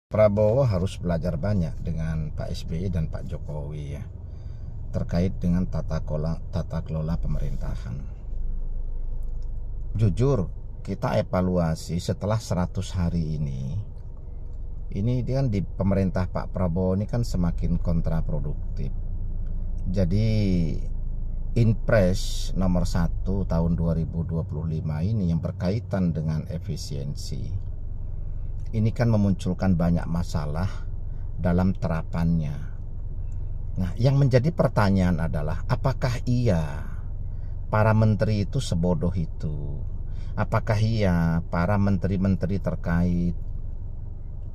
Prabowo harus belajar banyak dengan Pak SBY dan Pak Jokowi ya, terkait dengan tata kelola pemerintahan. Jujur, kita evaluasi setelah 100 hari ini kan di pemerintah Pak Prabowo ini kan semakin kontraproduktif. Jadi Inpres nomor 1 tahun 2025 ini yang berkaitan dengan efisiensi ini kan memunculkan banyak masalah dalam terapannya. Nah, yang menjadi pertanyaan adalah apakah iya para menteri itu sebodoh itu? Apakah iya para menteri-menteri terkait,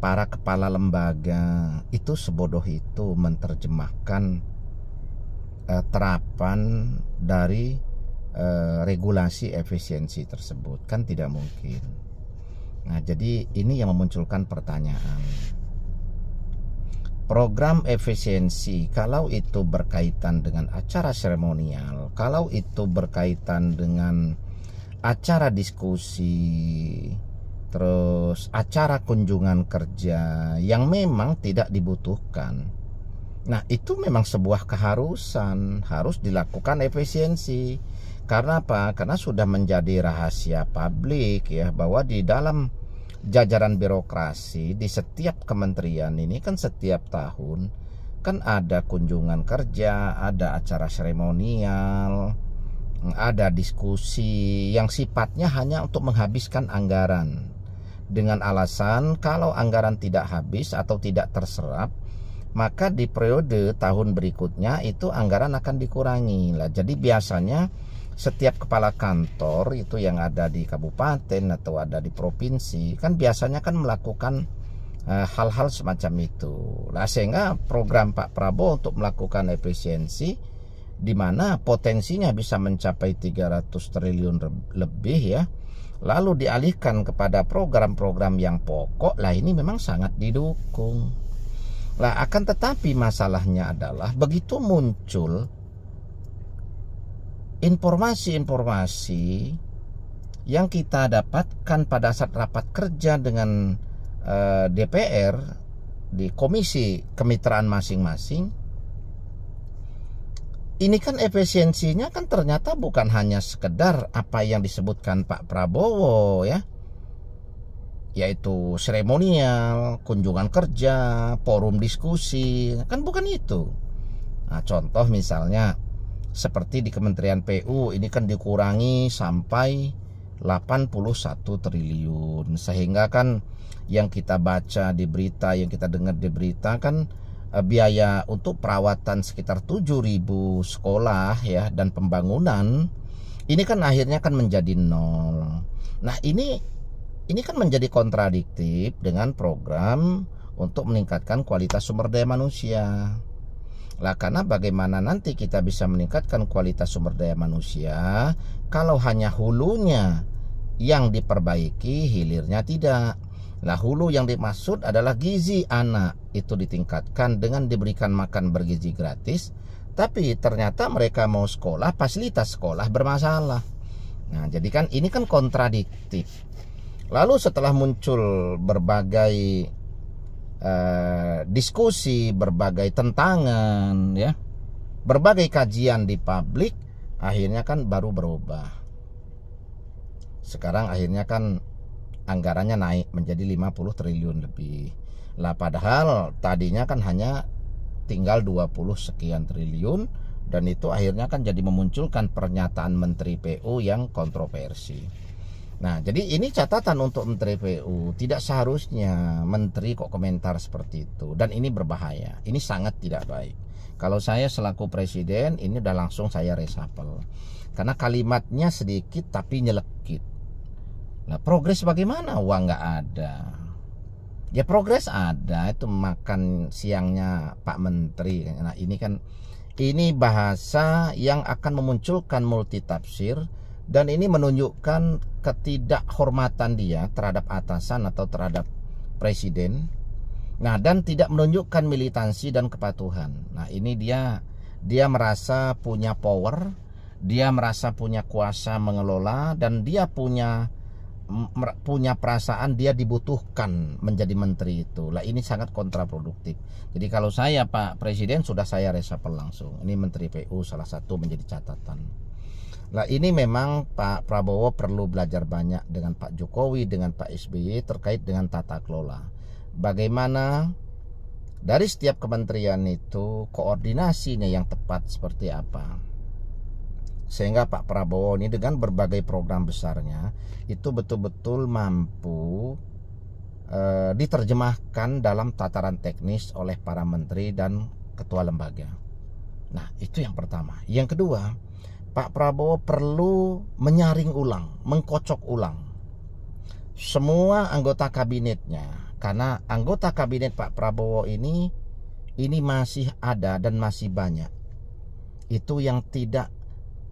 para kepala lembaga itu sebodoh itu menerjemahkan terapan dari regulasi efisiensi tersebut? Kan tidak mungkin. Nah, jadi ini yang memunculkan pertanyaan. Program efisiensi, kalau itu berkaitan dengan acara seremonial, kalau itu berkaitan dengan acara diskusi, terus acara kunjungan kerja yang memang tidak dibutuhkan, nah itu memang sebuah keharusan, harus dilakukan efisiensi. Karena apa? Karena sudah menjadi rahasia publik ya, bahwa di dalam jajaran birokrasi di setiap kementerian ini kan setiap tahun kan ada kunjungan kerja, ada acara seremonial, ada diskusi yang sifatnya hanya untuk menghabiskan anggaran, dengan alasan kalau anggaran tidak habis atau tidak terserap, maka di periode tahun berikutnya itu anggaran akan dikurangi lah. Jadi biasanya setiap kepala kantor itu yang ada di kabupaten atau ada di provinsi kan biasanya kan melakukan hal-hal semacam itu. Nah, sehingga program Pak Prabowo untuk melakukan efisiensi di mana potensinya bisa mencapai 300 triliun lebih ya, lalu dialihkan kepada program-program yang pokok, lah ini memang sangat didukung. Lah, akan tetapi masalahnya adalah begitu muncul informasi-informasi yang kita dapatkan pada saat rapat kerja dengan DPR di komisi kemitraan masing-masing, ini kan efisiensinya kan ternyata bukan hanya sekedar apa yang disebutkan Pak Prabowo ya, yaitu seremonial, kunjungan kerja, forum diskusi, kan bukan itu. Nah, contoh misalnya seperti di Kementerian PU ini kan dikurangi sampai 81 triliun, sehingga kan yang kita baca di berita, yang kita dengar di berita kan biaya untuk perawatan sekitar 7.000 sekolah ya dan pembangunan ini kan akhirnya kan menjadi nol. Nah, ini kan menjadi kontradiktif dengan program untuk meningkatkan kualitas sumber daya manusia. Lah, karena bagaimana nanti kita bisa meningkatkan kualitas sumber daya manusia kalau hanya hulunya yang diperbaiki, hilirnya tidak. Nah, hulu yang dimaksud adalah gizi anak itu ditingkatkan dengan diberikan makan bergizi gratis, tapi ternyata mereka mau sekolah, fasilitas sekolah bermasalah. Nah, jadi kan ini kan kontradiktif. Lalu setelah muncul berbagai diskusi, berbagai tentangan ya, berbagai kajian di publik, akhirnya kan baru berubah. Sekarang akhirnya kan anggarannya naik menjadi 50 triliun lebih. Lah, padahal tadinya kan hanya tinggal 20 sekian triliun, dan itu akhirnya kan jadi memunculkan pernyataan Menteri PU yang kontroversi. Nah, jadi ini catatan untuk Menteri PU, tidak seharusnya menteri kok komentar seperti itu, dan ini berbahaya, ini sangat tidak baik. Kalau saya selaku presiden, ini udah langsung saya reshuffle, karena kalimatnya sedikit tapi nyelekit. Nah, progres bagaimana? Uang nggak ada. Ya, progres ada, itu makan siangnya Pak Menteri. Nah, ini bahasa yang akan memunculkan multitafsir, dan ini menunjukkan ketidakhormatan dia terhadap atasan atau terhadap presiden. Nah, dan tidak menunjukkan militansi dan kepatuhan. Nah, ini dia merasa punya power, dia merasa punya kuasa mengelola, dan dia punya punya perasaan dia dibutuhkan menjadi menteri itu. Lah ini sangat kontraproduktif. Jadi kalau saya Pak Presiden sudah saya resapel langsung. Ini Menteri PU salah satu menjadi catatan. Lah ini memang Pak Prabowo perlu belajar banyak dengan Pak Jokowi, dengan Pak SBY terkait dengan tata kelola. Bagaimana dari setiap kementerian itu koordinasinya yang tepat seperti apa. Sehingga Pak Prabowo ini dengan berbagai program besarnya itu betul-betul mampu diterjemahkan dalam tataran teknis oleh para menteri dan ketua lembaga. Nah itu yang pertama. Yang kedua, Pak Prabowo perlu menyaring ulang, mengkocok ulang semua anggota kabinetnya. Karena anggota kabinet Pak Prabowo ini masih ada dan masih banyak. Itu yang tidak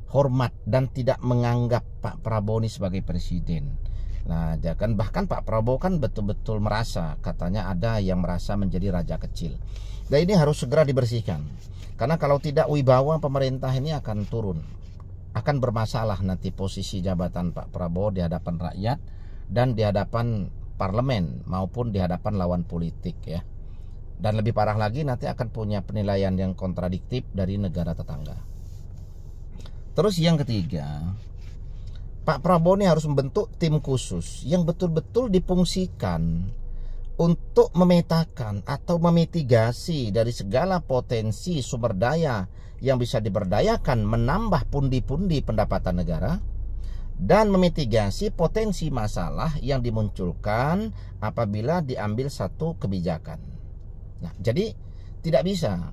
hormat dan tidak menganggap Pak Prabowo ini sebagai presiden. Nah, bahkan Pak Prabowo kan betul-betul merasa, katanya ada yang merasa menjadi raja kecil. Dan ini harus segera dibersihkan. Karena kalau tidak wibawa pemerintah ini akan turun. Akan bermasalah nanti posisi jabatan Pak Prabowo di hadapan rakyat dan di hadapan parlemen maupun di hadapan lawan politik ya. Dan lebih parah lagi nanti akan punya penilaian yang kontradiktif dari negara tetangga. Terus yang ketiga, Pak Prabowo ini harus membentuk tim khusus yang betul-betul difungsikan untuk memetakan atau memitigasi dari segala potensi sumber daya yang bisa diberdayakan menambah pundi-pundi pendapatan negara dan memitigasi potensi masalah yang dimunculkan apabila diambil satu kebijakan. Nah, jadi tidak bisa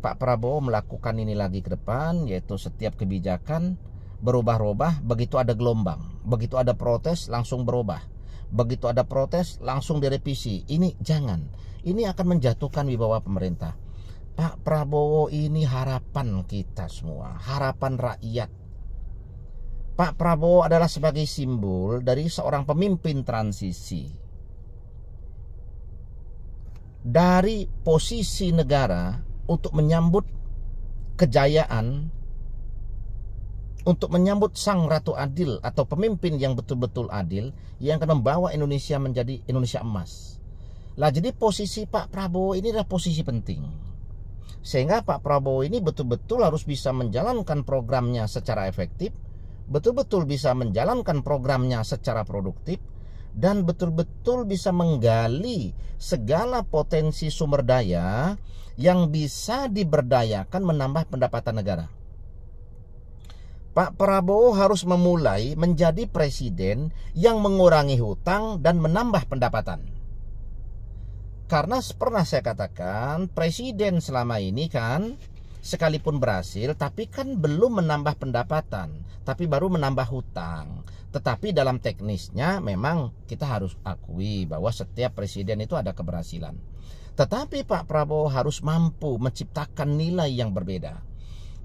Pak Prabowo melakukan ini lagi ke depan, yaitu setiap kebijakan berubah-ubah, begitu ada gelombang, begitu ada protes langsung berubah, begitu ada protes langsung direvisi. Ini jangan, ini akan menjatuhkan wibawa pemerintah. Pak Prabowo ini harapan kita semua, harapan rakyat. Pak Prabowo adalah sebagai simbol dari seorang pemimpin transisi dari posisi negara untuk menyambut kejayaan, untuk menyambut sang ratu adil atau pemimpin yang betul-betul adil yang akan membawa Indonesia menjadi Indonesia emas. Lah jadi posisi Pak Prabowo ini adalah posisi penting. Sehingga Pak Prabowo ini betul-betul harus bisa menjalankan programnya secara efektif, betul-betul bisa menjalankan programnya secara produktif, dan betul-betul bisa menggali segala potensi sumber daya yang bisa diberdayakan menambah pendapatan negara. Pak Prabowo harus memulai menjadi presiden yang mengurangi hutang dan menambah pendapatan. Karena pernah saya katakan, presiden selama ini kan sekalipun berhasil, tapi kan belum menambah pendapatan, tapi baru menambah hutang. Tetapi dalam teknisnya memang kita harus akui bahwa setiap presiden itu ada keberhasilan. Tetapi Pak Prabowo harus mampu menciptakan nilai yang berbeda.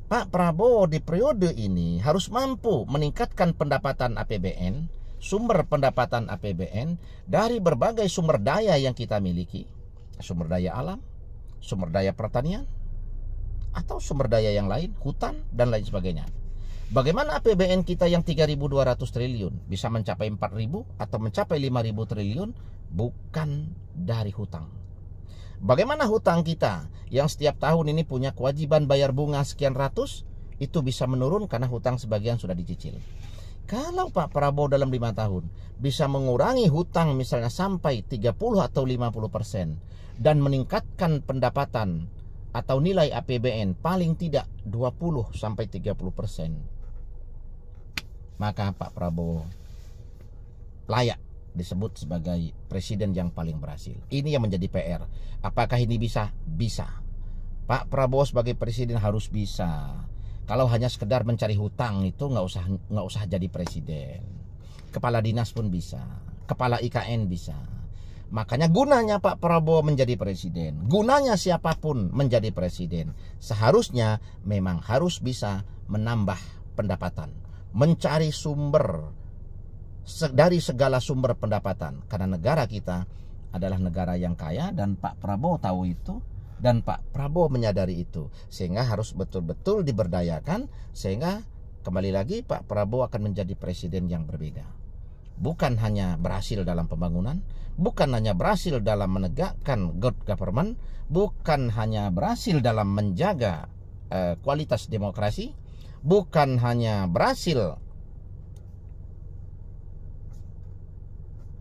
Pak Prabowo di periode ini harus mampu meningkatkan pendapatan APBN, sumber pendapatan APBN dari berbagai sumber daya yang kita miliki. Sumber daya alam, sumber daya pertanian, atau sumber daya yang lain, hutan, dan lain sebagainya. Bagaimana APBN kita yang 3.200 triliun bisa mencapai 4.000 atau mencapai 5.000 triliun bukan dari hutang. Bagaimana hutang kita yang setiap tahun ini punya kewajiban bayar bunga sekian ratus itu bisa menurun karena hutang sebagian sudah dicicil. Kalau Pak Prabowo dalam 5 tahun bisa mengurangi hutang misalnya sampai 30 atau 50% dan meningkatkan pendapatan atau nilai APBN paling tidak 20 sampai 30%, maka Pak Prabowo layak disebut sebagai presiden yang paling berhasil. Ini yang menjadi PR. Apakah ini bisa? Bisa. Pak Prabowo sebagai presiden harus bisa. Kalau hanya sekedar mencari hutang itu nggak usah jadi presiden. Kepala dinas pun bisa, kepala IKN bisa. Makanya gunanya Pak Prabowo menjadi presiden, gunanya siapapun menjadi presiden, seharusnya memang harus bisa menambah pendapatan, mencari sumber dari segala sumber pendapatan. Karena negara kita adalah negara yang kaya dan Pak Prabowo tahu itu dan Pak Prabowo menyadari itu, sehingga harus betul-betul diberdayakan, sehingga kembali lagi Pak Prabowo akan menjadi presiden yang berbeda. bukan hanya berhasil dalam pembangunan, bukan hanya berhasil dalam menegakkan good government, bukan hanya berhasil dalam menjaga kualitas demokrasi, bukan hanya berhasil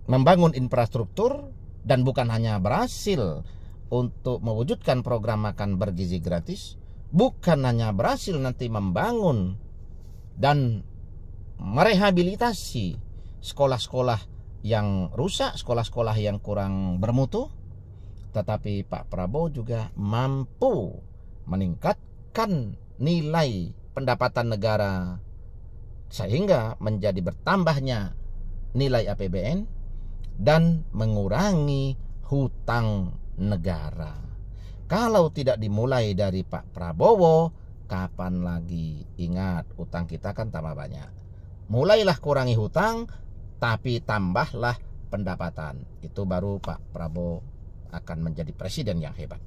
membangun infrastruktur, dan bukan hanya berhasil untuk mewujudkan program makan bergizi gratis, bukan hanya berhasil nanti membangun dan merehabilitasi sekolah-sekolah yang rusak, sekolah-sekolah yang kurang bermutu, tetapi Pak Prabowo juga mampu meningkatkan nilai pendapatan negara sehingga menjadi bertambahnya nilai APBN dan mengurangi hutang negara. Kalau tidak dimulai dari Pak Prabowo, kapan lagi? Ingat, hutang kita kan tambah banyak. Mulailah kurangi hutang, tapi tambahlah pendapatan. Itu baru Pak Prabowo akan menjadi presiden yang hebat.